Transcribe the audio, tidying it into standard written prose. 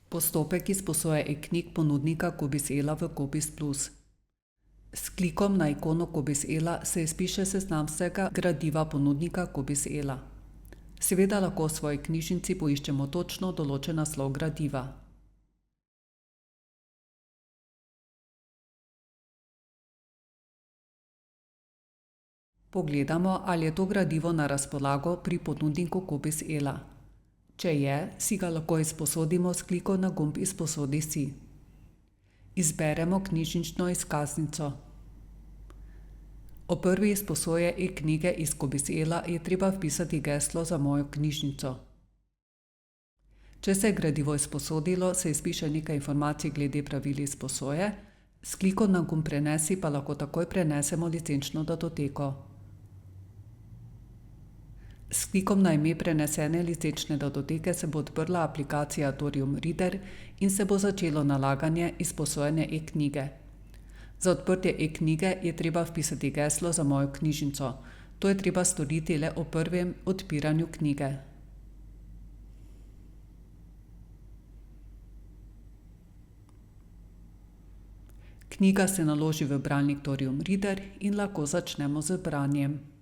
Postopek izposoje e-knjig ponudnika Cobiss-Ela v Cobiss Plus. S klikom na ikono Cobiss-Ela se izpiše seznam vsega gradiva ponudnika Cobiss-Ela. Seveda lahko v svoji knjižnici poiščemo točno določen naslov gradiva. Pogledamo, ali je to gradivo na razpolago pri ponudniku Cobiss-Ela. Če je, si ga lahko izposodimo s klikom na gumb Izposodi si. Izberemo knjižnično izkaznico. Ob prvi izposoji e-knjige iz Cobiss-Ela je treba vpisati geslo za mojo knjižnico. Če se je gradivo izposodilo, se izpiše nekaj informacij glede pravil izposoje, s klikom na gumb Prenesi pa lahko takoj prenesemo licenčno datoteko. S klikom na ime prenesene licenčne datoteke se bo odprla aplikacija Thorium Reader in se bo začelo nalaganje izposojene e-knjige. Za odprtje e-knjige je treba vpisati geslo za mojo knjižnico. To je treba storiti le ob prvem odpiranju knjige. Knjiga se naloži v bralnik Thorium Reader in lahko začnemo z branjem.